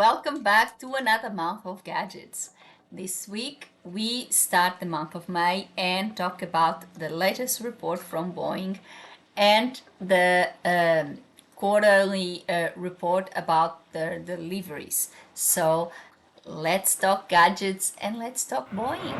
welcome back to another month of gadgets. This week we start the month of May and talk about the latest report from Boeing and the quarterly report about their deliveries. So let's talk gadgets and let's talk Boeing.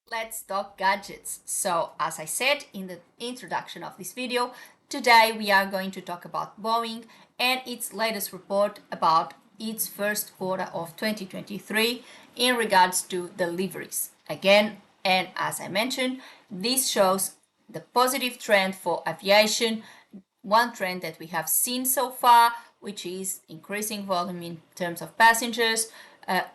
Let's talk gadgets. So, as I said in the introduction of this video, today we are going to talk about Boeing and its latest report about its first quarter of 2023 in regards to deliveries. Again, and as I mentioned, this shows the positive trend for aviation, one trend that we have seen so far, which is increasing volume in terms of passengers,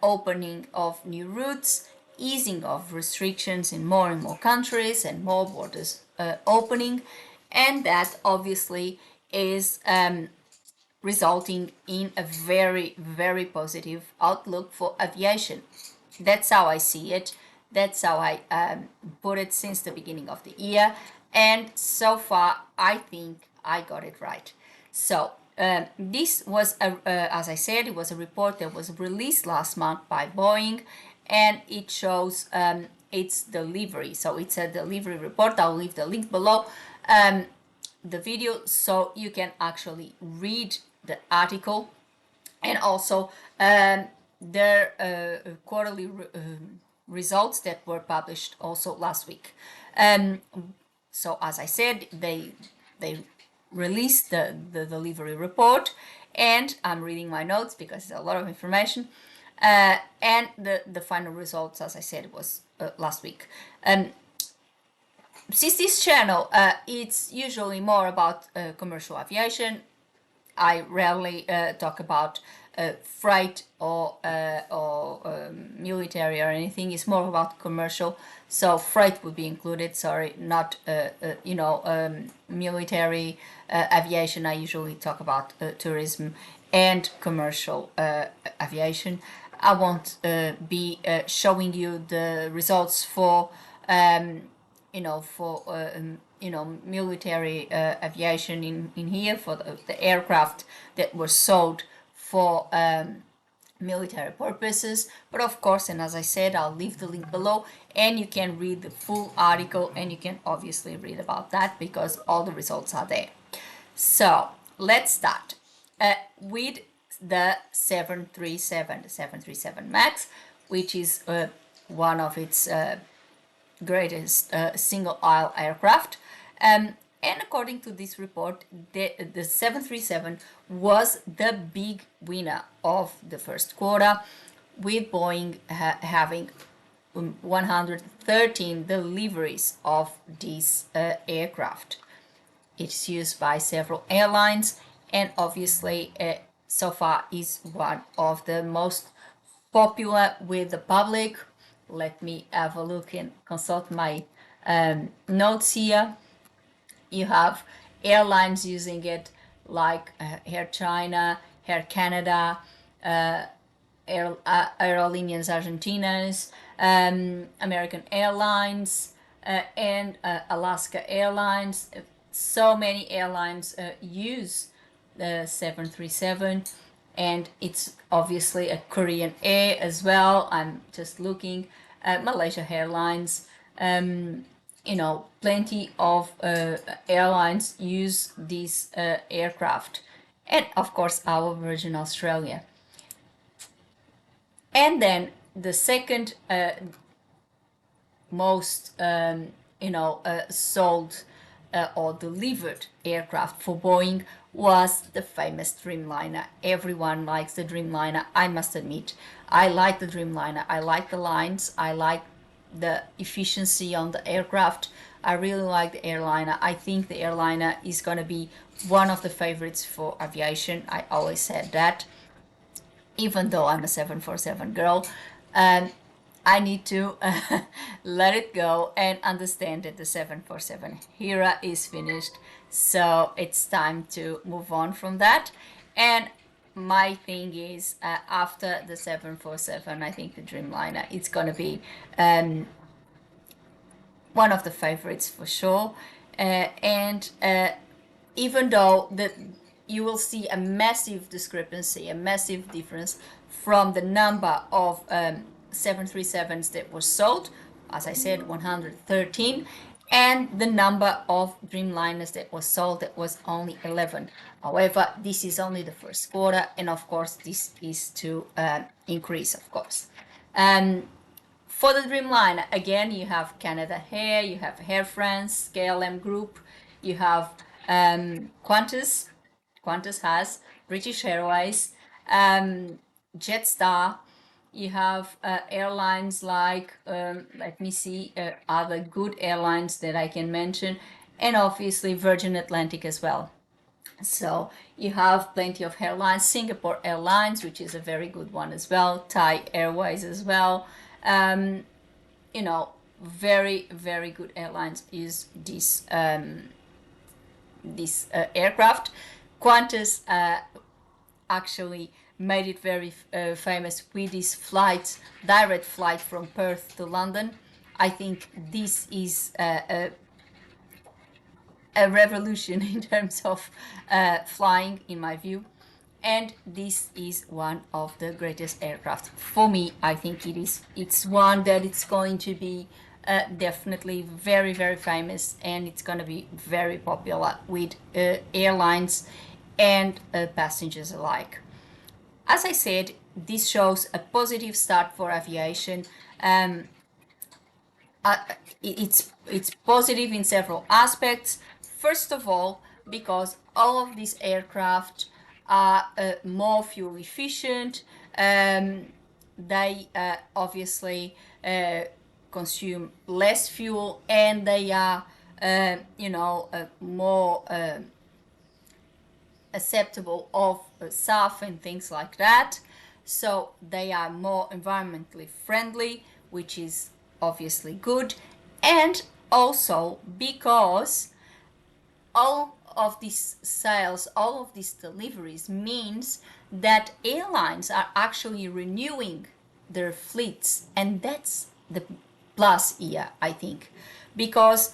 opening of new routes, easing of restrictions in more and more countries and more borders opening, and that obviously is resulting in a very, very positive outlook for aviation. That's how I see it. That's how I put it since the beginning of the year. And so far, I think I got it right. So this was, as I said, it was a report that was released last month by Boeing, and it shows its delivery. So it's a delivery report. I'll leave the link below the video so you can actually read the article, and also their quarterly results that were published also last week. So as I said, they released the delivery report, and I'm reading my notes because it's a lot of information. And the final results, as I said, was last week. Since this channel, it's usually more about commercial aviation, I rarely talk about freight or military or anything. It's more about commercial. So freight would be included. Sorry, not military aviation. I usually talk about tourism and commercial aviation. I won't be showing you the results for military aviation in here for the aircraft that were sold for military purposes. But of course, and as I said, I'll leave the link below and you can read the full article, and you can obviously read about that because all the results are there. So let's start with the 737 MAX, which is one of its greatest single-aisle aircraft. And according to this report, the 737 was the big winner of the first quarter, with Boeing having 113 deliveries of this aircraft. It's used by several airlines, and obviously so far is one of the most popular with the public. Let me have a look and consult my notes here. You have airlines using it like Air China, Air Canada, Aerolíneas Argentinas, American Airlines, and Alaska Airlines. So many airlines use the 737, and it's obviously a Korean Air as well. I'm just looking at Malaysia Airlines. Plenty of airlines use this aircraft, and of course our Virgin Australia. And then the second most sold or delivered aircraft for Boeing was the famous Dreamliner. Everyone likes the Dreamliner. I must admit, I like the Dreamliner. I like the lines. I like the efficiency on the aircraft. I really like the airliner. I think the airliner is going to be one of the favorites for aviation. I always said that, even though I'm a 747 girl. I need to let it go and understand that the 747 era is finished. So it's time to move on from that. And my thing is, after the 747, I think the Dreamliner, it's going to be one of the favorites for sure. And even though you will see a massive discrepancy, a massive difference from the number of 737s that were sold, as I said, 113, and the number of Dreamliners that was sold, that was only 11. However, this is only the first quarter, and of course, this is to increase, of course. For the Dreamliner, again, you have Canada Air, you have Air France, KLM Group, you have Qantas. Qantas has British Airways, Jetstar. You have airlines like, let me see, other good airlines that I can mention, and obviously Virgin Atlantic as well. So you have plenty of airlines. Singapore Airlines, which is a very good one as well. Thai Airways as well. You know, very, very good airlines use this aircraft. Qantas actually made it very famous with this flight, direct flight from Perth to London. I think this is a revolution in terms of flying, in my view. And this is one of the greatest aircraft. For me, I think it's one that it's going to be definitely very, very famous, and it's going to be very popular with airlines and passengers alike. As I said, this shows a positive start for aviation. It's positive in several aspects. First of all, because all of these aircraft are more fuel efficient. They obviously consume less fuel, and they are, more acceptable of SAF and things like that. So they are more environmentally friendly, which is obviously good. And also because all of these sales, all of these deliveries means that airlines are actually renewing their fleets, and that's the plus here, I think, because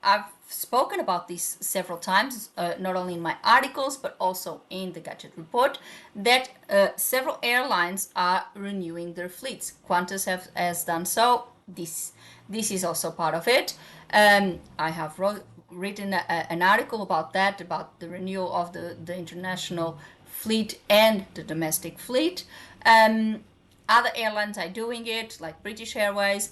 I've spoken about this several times, not only in my articles but also in the Gadget Report, that several airlines are renewing their fleets. Qantas has done so. This is also part of it. I have written an article about that, about the renewal of the international fleet and the domestic fleet. Other airlines are doing it, like British Airways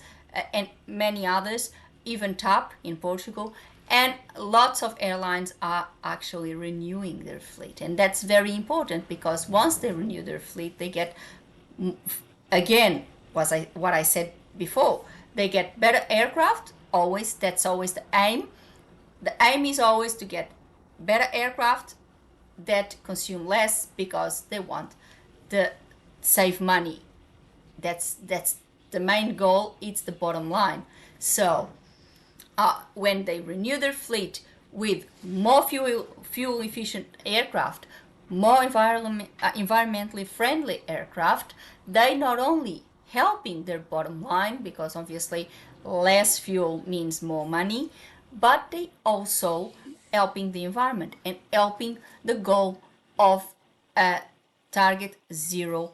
and many others, even TAP in Portugal. And lots of airlines are actually renewing their fleet. And that's very important, because once they renew their fleet, they get, again, what I said before, they get better aircraft. Always, that's always the aim. The aim is always to get better aircraft that consume less, because they want to save money. That's the main goal. It's the bottom line. So when they renew their fleet with more fuel efficient aircraft, more environmentally friendly aircraft, they not only helping their bottom line, because obviously less fuel means more money, but they also helping the environment and helping the goal of target zero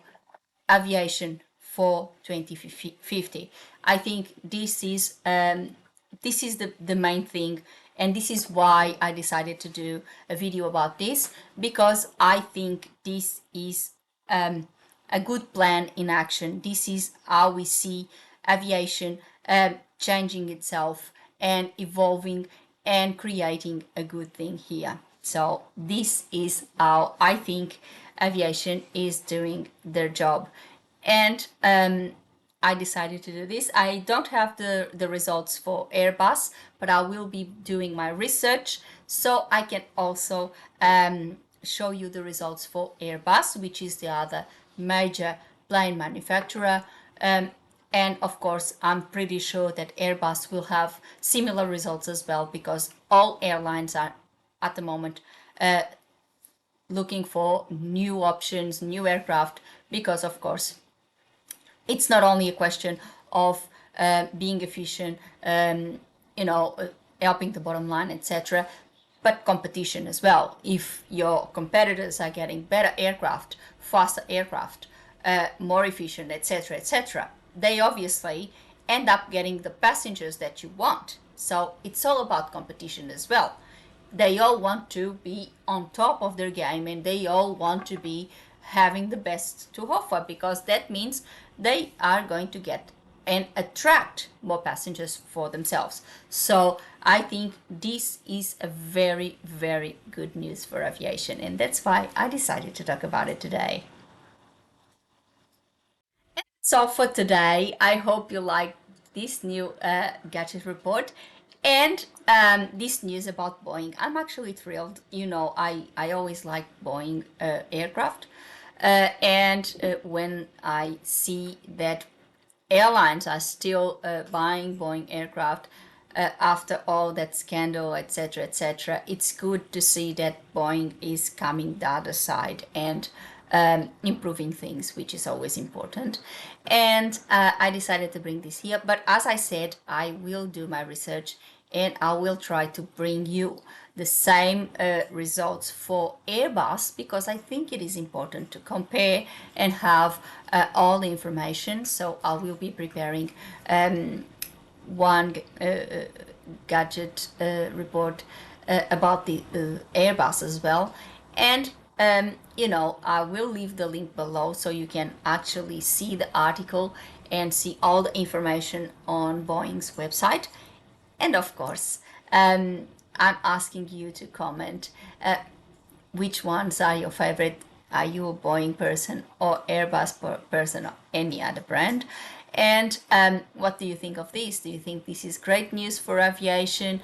aviation for 2050. I think this is the main thing, and this is why I decided to do a video about this, because I think this is a good plan in action. This is how we see aviation changing itself and evolving and creating a good thing here. So this is how I think aviation is doing their job. And I decided to do this. I don't have the results for Airbus, but I will be doing my research, so I can also show you the results for Airbus, which is the other major plane manufacturer. And of course, I'm pretty sure that Airbus will have similar results as well, because all airlines are at the moment looking for new options, new aircraft, because of course it's not only a question of being efficient, helping the bottom line, etc. but competition as well. If your competitors are getting better aircraft, faster aircraft, more efficient, etc., etc., they obviously end up getting the passengers that you want. So it's all about competition as well. They all want to be on top of their game, and they all want to be having the best to offer, because that means they are going to get and attract more passengers for themselves. So I think this is a very, very good news for aviation, and that's why I decided to talk about it today. So for today, I hope you like this new gadget report and this news about Boeing. I'm actually thrilled. You know, I always like Boeing aircraft. And when I see that airlines are still buying Boeing aircraft after all that scandal, etc., etc., it's good to see that Boeing is coming the other side and improving things, which is always important. And I decided to bring this here. But as I said, I will do my research and I will try to bring you the same results for Airbus, because I think it is important to compare and have all the information. So I will be preparing one gadget report about the Airbus as well. And you know, I will leave the link below so you can actually see the article and see all the information on Boeing's website. And of course, I'm asking you to comment which ones are your favorite. Are you a Boeing person or Airbus person or any other brand? And what do you think of this? Do you think this is great news for aviation?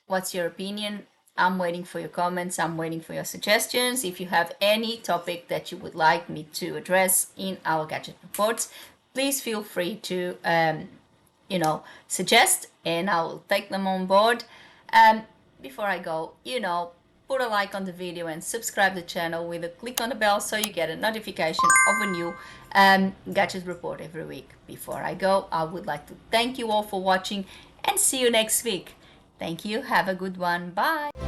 What's your opinion? I'm waiting for your comments. I'm waiting for your suggestions. If you have any topic that you would like me to address in our gadget reports, please feel free to suggest, and I will take them on board. Before I go, put a like on the video and subscribe the channel with a click on the bell so you get a notification of a new gadget report every week. Before I go, I would like to thank you all for watching and see you next week. Thank you. Have a good one. Bye.